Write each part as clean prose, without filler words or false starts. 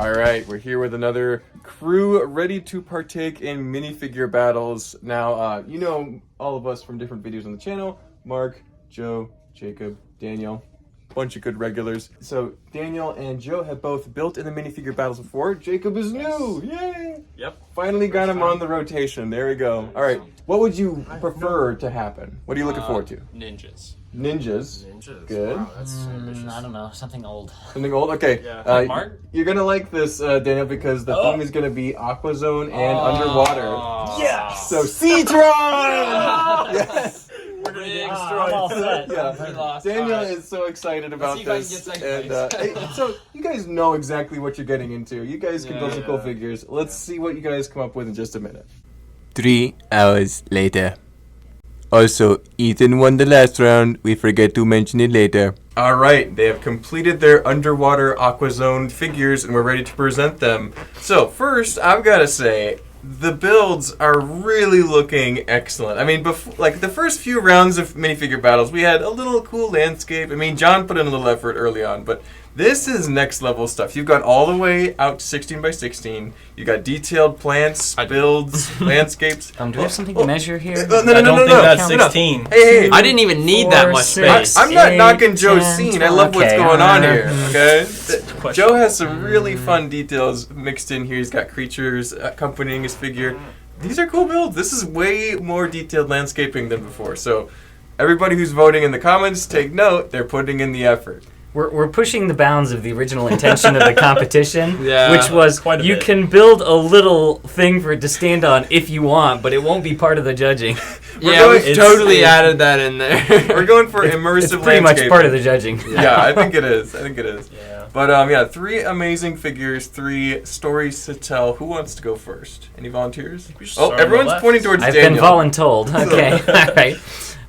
All right, we're here with another crew ready to partake in minifigure battles. Now, you know all of us from different videos on the channel. Mark, Joe, Jacob, Daniel, bunch of good regulars. So Daniel and Joe have both built in the minifigure battles before. Jacob is new, yay! Yep. Finally got him on the rotation, there we go. All right, what would you prefer to happen? What are you looking forward to? Ninjas. Ninjas. Good. Wow, that's ambitious. I don't know, something old. Something old? Okay. Yeah. Mark? You're gonna like this, Daniel, because the theme is gonna be Aquazone and underwater. Yes! So, Seatron! Yes! We're gonna get I'm all set. Yeah. We lost. Daniel All right. is so excited about see if I can this. get second place. Hey, so, you guys know exactly what you're getting into. You guys can build some cool Yeah. figures. Let's see what you guys come up with in just a minute. 3 hours later. Also, Ethan won the last round. We forget to mention it later. All right, they have completed their underwater Aquazone figures and we're ready to present them. So first, I've got to say, the builds are really looking excellent. I mean, like the first few rounds of minifigure battles, we had a little cool landscape. I mean, John put in a little effort early on, but this is next level stuff. You've got all the way out to 16 by 16. You got detailed plants, builds, landscapes. Do we have something to measure here? No, I don't think that's 16. Hey, I didn't even need that much space. I'm not knocking Joe's scene. I love what's going on here. Okay, Question. Joe has some really fun details mixed in here. He's got creatures accompanying his figure. These are cool builds. This is way more detailed landscaping than before. So, everybody who's voting in the comments, take note. They're putting in the effort. We're pushing the bounds of the original intention of the competition, Yeah, which was quite a you bit. can build a little thing for it to stand on if you want, but it won't be part of the judging. Yeah, we totally added that in there. We're going for immersive It's pretty much landscaping. part of the judging. Yeah, I think it is. Yeah. But yeah, 3 amazing figures, 3 stories to tell. Who wants to go first? Any volunteers? We should Oh, start on the everyone's left. pointing towards I've Daniel. been voluntold. Okay, all right.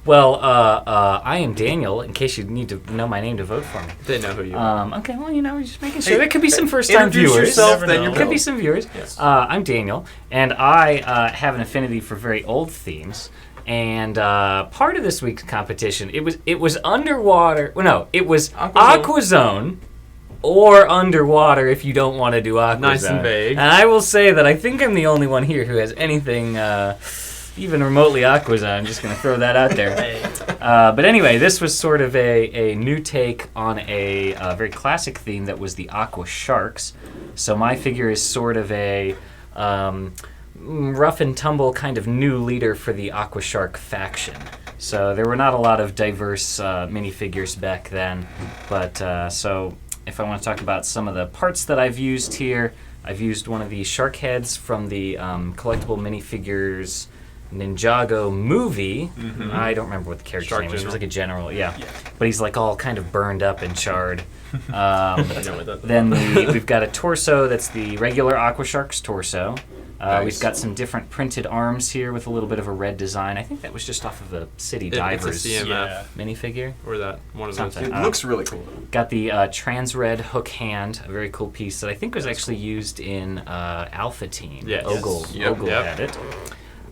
Well, I am Daniel, in case you need to know my name to vote for me. They know who you are. Okay, well, you know, just making sure. Hey, there could be some first-time introduce viewers. yourself, Never then know. your There could be build. some viewers. Yes. I'm Daniel, and I have an affinity for very old themes. And part of this week's competition, it was underwater. Well, no, it was Aquazone or underwater if you don't want to do Aquazone. Nice and vague. And I will say that I think I'm the only one here who has anything even remotely Aquazone. I'm just going to throw that out there. But anyway, this was sort of a new take on a very classic theme that was the Aqua Sharks. So my figure is sort of a rough and tumble kind of new leader for the Aqua Shark faction. So there were not a lot of diverse minifigures back then. But so if I want to talk about some of the parts that I've used here, I've used one of the shark heads from the collectible minifigures Ninjago movie. I don't remember what the character's Shark name was. It was General. like a general, yeah. But he's like all kind of burned up and charred. I know what that- Then we've got a torso that's the regular Aqua Shark's torso. Nice. We've got some different printed arms here with a little bit of a red design. I think that was just off of the City Divers It's a CMF. minifigure. Or that one of those. Something. It looks really cool. Got the trans red hook hand, a very cool piece that I think was actually used in Alpha Team. Yes. Ogle, Yep. Ogle Yep. had it.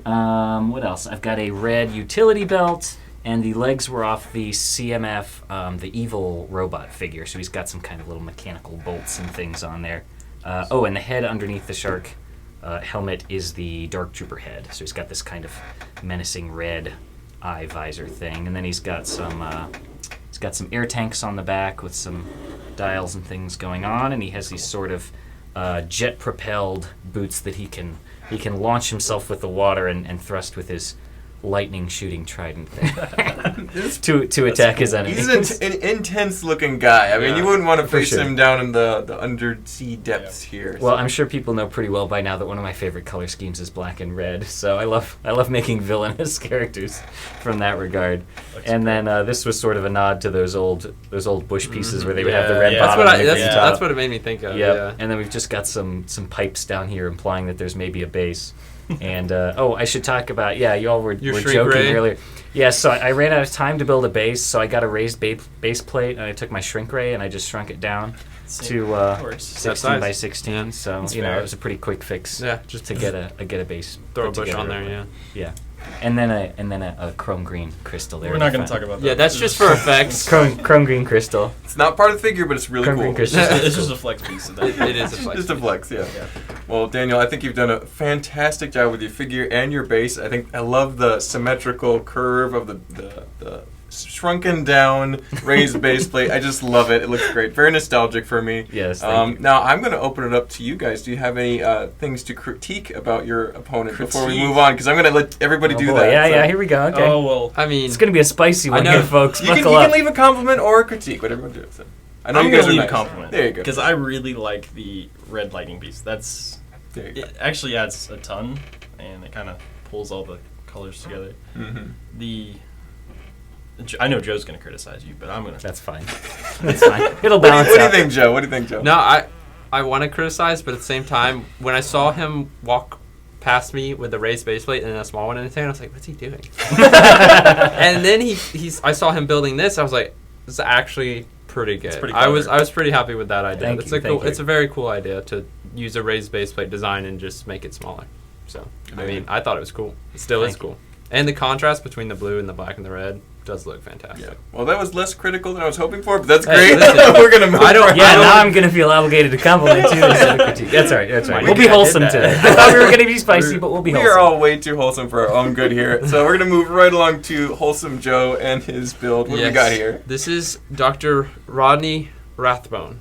What else? I've got a red utility belt, and the legs were off the CMF, the evil robot figure. So he's got some kind of little mechanical bolts and things on there. And the head underneath the shark helmet is the Dark Trooper head. So he's got this kind of menacing red eye visor thing, and then he's got some air tanks on the back with some dials and things going on, and he has these sort of jet-propelled boots that he can launch himself with the water and thrust with his lightning-shooting trident thing to attack his enemies. He's an intense-looking guy. I mean, you wouldn't want to face sure. him down in the undersea depths here. Well, I'm sure people know pretty well by now that one of my favorite color schemes is black and red. So I love making villainous characters from that regard. And then this was sort of a nod to those old bush pieces where they would have the red That's bottom what and the green top. that's what it made me think of. Yep. Yeah. And then we've just got some pipes down here implying that there's maybe a base. And I should talk about you all were Your shrink joking ray? earlier. Yeah, so I ran out of time to build a base, so I got a raised base plate, and I took my shrink ray and I just shrunk it down to 16 by 16. Yeah. So That's it fair. was a pretty quick fix. Yeah, just to get a base. throw a put bush together on there. real quick. Yeah. Yeah. and then a chrome green crystal there. We're not going to talk about that. Yeah, that's just for effects. Chrome green crystal. It's not part of the figure, but it's really Chrome cool. green crystal. It's just a flex piece of that. It is a flex. Just a flex, yeah. Yeah. Well, Daniel, I think you've done a fantastic job with your figure and your base. I love the symmetrical curve of the shrunken down raised base plate. I just love it. It looks great. Very nostalgic for me. Yes. Thank you. Now I'm going to open it up to you guys. Do you have any things to critique about your opponent before we Critique? move on? Because I'm going to let everybody do boy. that. Yeah, so. yeah. Here we go. Okay. Oh, well. I mean, It's gonna be a spicy one know. here, folks. You can Buckle up. leave a compliment or a critique, whatever you want to do. So. I know I'm you going guys to are leave nice. a compliment. There you go. Because I really like the red lightning piece. There you go. It actually adds a ton, and it kind of pulls all the colors together. Mm-hmm. I know Joe's going to criticize you, but I'm going to. That's fine. That's fine. It'll What balance do you out. think, Joe? What do you think, Joe? no, I want to criticize, but at the same time, when I saw him walk past me with the raised base plate and a small one in his hand, I was like, what's he doing? And then I saw him building this. I was like, this is actually pretty good. pretty I was clever. pretty happy with that idea. Thank you. It's a very cool idea to use a raised base plate design and just make it smaller. So I mean, I thought it was cool. It still is Thank you. cool. And the contrast between the blue and the black and the red does look fantastic. Yeah. Well, that was less critical than I was hoping for, but that's Hey, great. listen, We're gonna move. I don't- on. Yeah, now I'm gonna feel obligated to compliment you instead of critique. That's all right. That's all right. We We'll be did wholesome that. today. I thought we were gonna be spicy, but we'll be We wholesome. are all way too wholesome for our own good here. So we're gonna move right along to Wholesome Joe and his build. What do we Yes. got here? This is Dr. Rodney Rathbone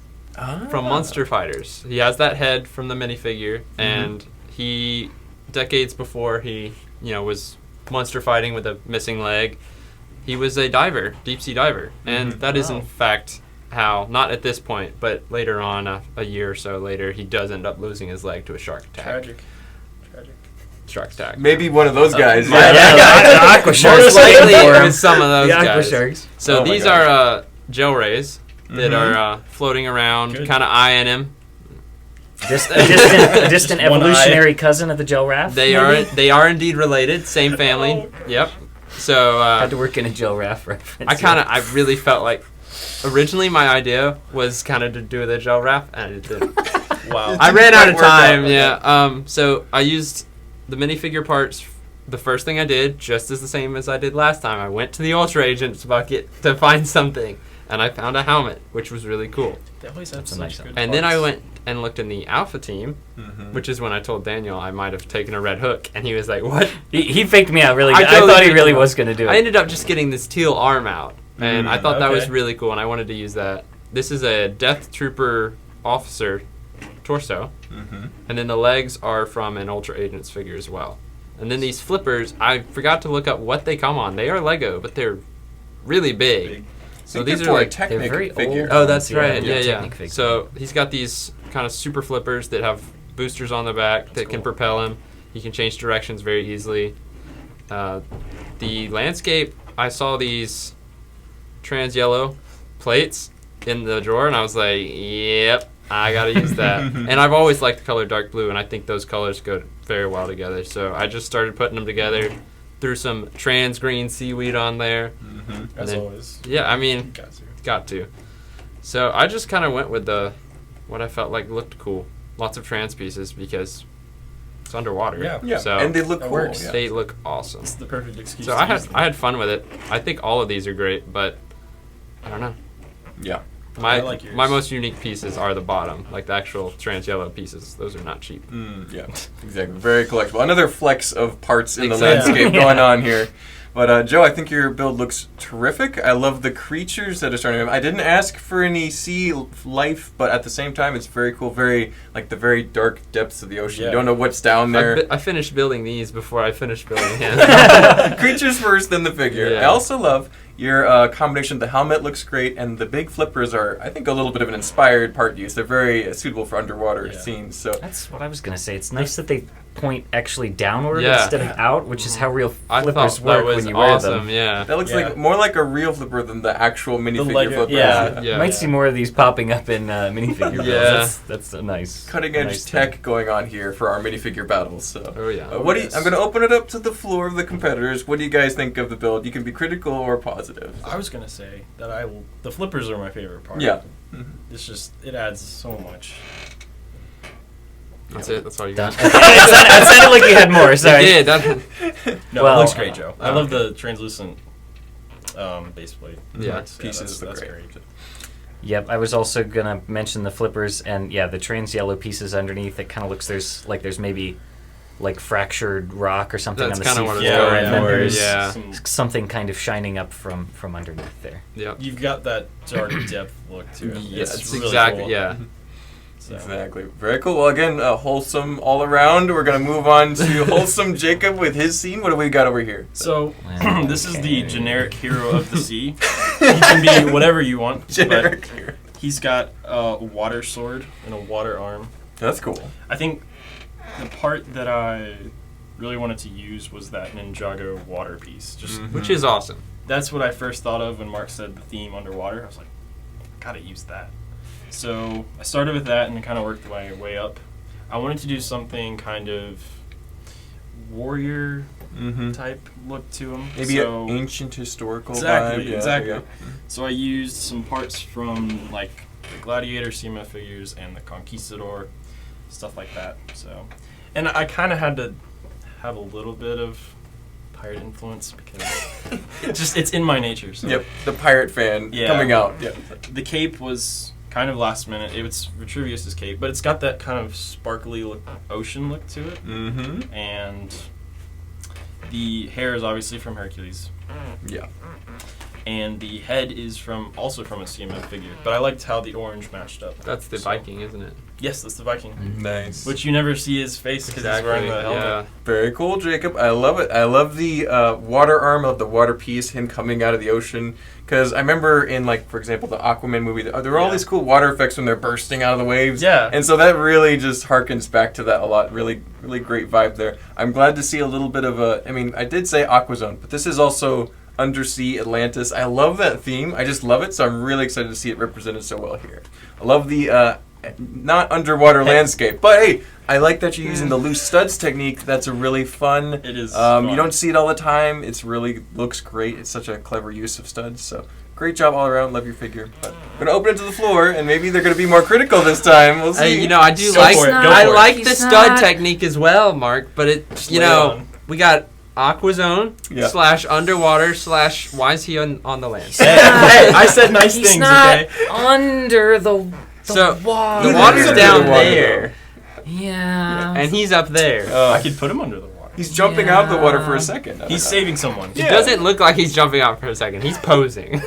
from Monster Fighters. He has that head from the minifigure, and he, decades before he, was monster fighting with a missing leg, he was a diver, deep sea diver, and that is in fact how, not at this point, but later on, a year or so later, he does end up losing his leg to a shark attack. Tragic. Shark attack. Maybe one of those guys. Yeah, the aqua sharks. Most likely waiting for it him. was some of those The aqua guys. sharks. So Oh my these gosh. are gel rays that are floating around, Good. kind of eyeing him. Just a distant Just one evolutionary cousin of the Joe Raff. They are indeed related, same family. Yep. So Had to work in a Joe Raff reference. I really felt like originally my idea was kind of to do the gel wrap, and it didn't. Wow. I ran out of Quite work out, time. okay. Yeah. So I used the minifigure parts. The first thing I did, just as the same as I did last time, I went to the Ultra Agents bucket to find something, and I found a helmet, which was really cool. They always have That's a such nice good one. And then I parts. went and looked in the Alpha team, which is when I told Daniel I might have taken a red hook, and he was like, "What?" He faked me out really good. I totally thought he faked really him out. was going to do it. I ended up just getting this teal arm out, and I thought that was okay. really cool, and I wanted to use that. This is a Death Trooper officer torso, and then the legs are from an Ultra Agents figure as well. And then these flippers, I forgot to look up what they come on. They are Lego, but they're really big. So these these are are like- Technic they're very figure. old. Oh, that's Yeah, right. yeah, Yeah. Technic figure. So he's got these kind of super flippers that have boosters on the back that can propel him. He can change directions very easily. The landscape, I saw these trans yellow plates in the drawer, and I was like, yep, I gotta use that. And I've always liked the color dark blue, and I think those colors go very well together. So I just started putting them together, threw some trans green seaweed on there. As then- always. Yeah, I mean, Got to. got to. So I just kind of went with what I felt like looked cool. Lots of trans pieces because it's underwater. Yeah. Yeah, So and they look That cool. works. Yeah. they look awesome. It's the perfect excuse. So to use them. I had fun with it. I think all of these are great, but I don't know. Yeah. My I like yours. my most unique pieces are the bottom, like the actual trans yellow pieces. Those are not cheap. Yeah, exactly. Very collectible. Another flex of parts in the Exactly. landscape Yeah. going on here. But Joe, I think your build looks terrific. I love the creatures that are starting. I didn't ask for any sea life, but at the same time, it's very cool. Very like the very dark depths of the ocean. You Yeah. don't know what's down there. I finished building these before I finished building him. Creatures first, then the figure. Yeah. I also love your combination. The helmet looks great, and the big flippers are, I think, a little bit of an inspired part use. They're very suitable for underwater Yeah. scenes. So That's what I was going to say. It's nice that they point actually downward Yeah. instead of out, which is how real I flippers thought work that was when you wear awesome. them. Yeah. that looks Yeah. like more like a real flipper than the actual minifigure Lego- flippers. yeah. Yeah. You might see more of these popping up in minifigure builds. Yeah. That's a nice Cutting edge nice tech thing. going on here for our minifigure battles. So, Oh yeah. what do you, yes. I'm going to open it up to the floor of the competitors. What do you guys think of the build? You can be critical or positive. I was gonna say that the flippers are my favorite part. Yeah. It's just it adds so much. That's it. That's all you Done. got. It sounded like you had more. Sorry. You did. No, Well, it looks great, Joe. I oh, love okay. the translucent base plate. Yeah, parts. pieces look that's great. Yep, I was also gonna mention the flippers and the trans yellow pieces underneath. It kind of looks there's maybe like fractured rock or something That's on the kinda seafloor, what it's Yeah, and then for, there's yeah. something kind of shining up from underneath there. Yep. You've got that dark depth look to it. Yeah, it's it's really exactly. cool. Yeah. So. Exactly. Very cool. Well, again, wholesome all around. We're going to move on to Wholesome Jacob with his scene. What do we got over here? So, Okay. this is the generic hero of the sea. He can be whatever you want. Generic but here. He's got a water sword and a water arm. That's cool. I think the part that I really wanted to use was that Ninjago water piece. Just Mhm. Which is awesome. That's what I first thought of when Mark said the theme underwater. I was like, gotta use that. So I started with that and then kind of worked my way up. I wanted to do something kind of warrior Mm-hmm. type look to him. Maybe so, an ancient historical Exactly, vibe. Yeah, exactly. yeah. So I used some parts from like the Gladiator SEMA figures and the Conquistador, stuff like that. So, and I kind of had to have a little bit of pirate influence because it's in my nature. So. Yep, the pirate fan Yeah. coming out. Yep. The cape was kind of last minute. It was Vitruvius's cape, but it's got that kind of sparkly look, ocean look to it, Mm-hmm. and the hair is obviously from Hercules. Yeah. And the head is also from a SEMA figure, but I liked how the orange matched up. That's the So- Viking, isn't it? Yes, that's the Viking. Nice. Which you never see his face because he's wearing the helmet. Yeah. Very cool, Jacob. I love it. I love the water arm of the water piece, him coming out of the ocean. Because I remember in, like, for example, the Aquaman movie, there were all Yeah. these cool water effects when they're bursting out of the waves. Yeah. And so that really just harkens back to that a lot. Really, really great vibe there. I'm glad to see a little bit of a, I mean, I did say Aquazone, but this is also undersea Atlantis. I love that theme. I just love it, so I'm really excited to see it represented so well here. I love the not underwater landscape, but hey, I like that you're using the loose studs technique. That's a really fun. It is You fun. don't see it all the time. It's really looks great. It's such a clever use of studs. So great job all around. Love your figure. But I'm gonna open it to the floor, and maybe they're gonna be more critical this time. We'll see. Hey, I do Go like for it, go I for it. like the He's stud not- technique as well, Mark. But it lay it on. we got Aquazone Yeah. / underwater / why is he on the land? Hey, hey, I said nice He's things, not okay? under the So water. the water's Under down the water, there, Yeah. and he's up there. I could put him under the water. He's jumping out of the water for Yeah. a second. He's saving someone. It Yeah. doesn't look like he's jumping out for a second. He's posing.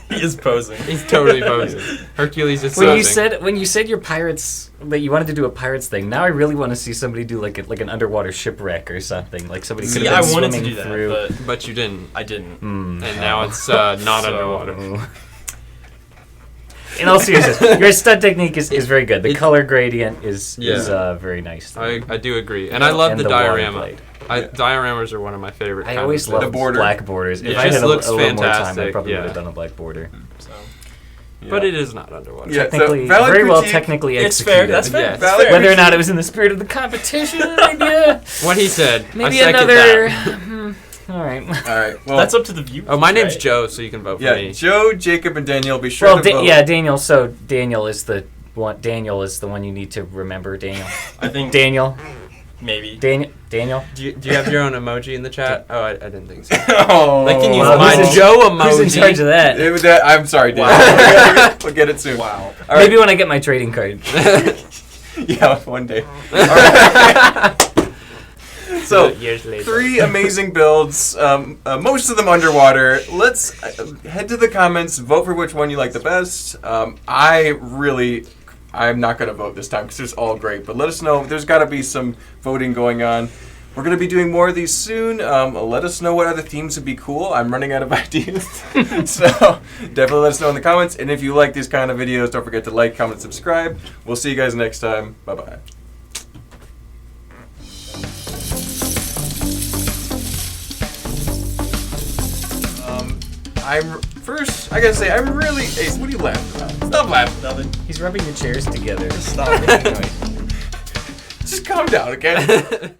He is posing. He's totally posing. Hercules is When posing. you said your pirates that you wanted to do a pirates thing, now I really want to see somebody do like an underwater shipwreck or something. Like somebody could See, have I been wanted to swimming do that, through. but But you didn't, I didn't. Hmm. and now it's not So- underwater. In all seriousness, your stud technique is very good. The it- color gradient is Yeah. very nice. I do agree, and I love And the the water diorama. blade. Dioramas are one of my favorite. I kind always of love The border. black borders. It If I just had a looks little more time, I fantastic, probably would yeah. have done a black border. So. But it is not underwater. Yeah. Technically, valid very well critique. technically It's executed. fair. That's fair. Yeah. That's Valid fair. Whether or not it was in the spirit of the competition, idea. What he said. Maybe I second another. that. All right. All right. Well, That's up to the viewers. Oh, my name's right? Joe, so you can vote for yeah. me. Joe, Jacob, and Daniel. Be sure Well, to vote. Daniel. So Daniel is the one. Daniel is the one you need to remember. Daniel. I think Daniel. maybe. Daniel. Do you have your own emoji in the chat? Oh, I didn't think so. Oh. They can use Well, my who's in- Joe emoji. Who's in charge of that? I'm sorry, Daniel. Wow. We'll get it soon. Wow. All right. Maybe when I get my trading card. Yeah, one day. All right. So, years later. 3 amazing builds, most of them underwater. Let's head to the comments, vote for which one you like the best. I'm not going to vote this time because it's all great, but let us know. There's got to be some voting going on. We're going to be doing more of these soon. Let us know what other themes would be cool. I'm running out of ideas. So definitely let us know in the comments. And if you like these kind of videos, don't forget to like, comment, subscribe. We'll see you guys next time. Bye-bye. I gotta say, I'm really. Hey, what are you laughing about? Stop laughing. Nothing. He's rubbing your chairs together. Stop. Just calm down, okay?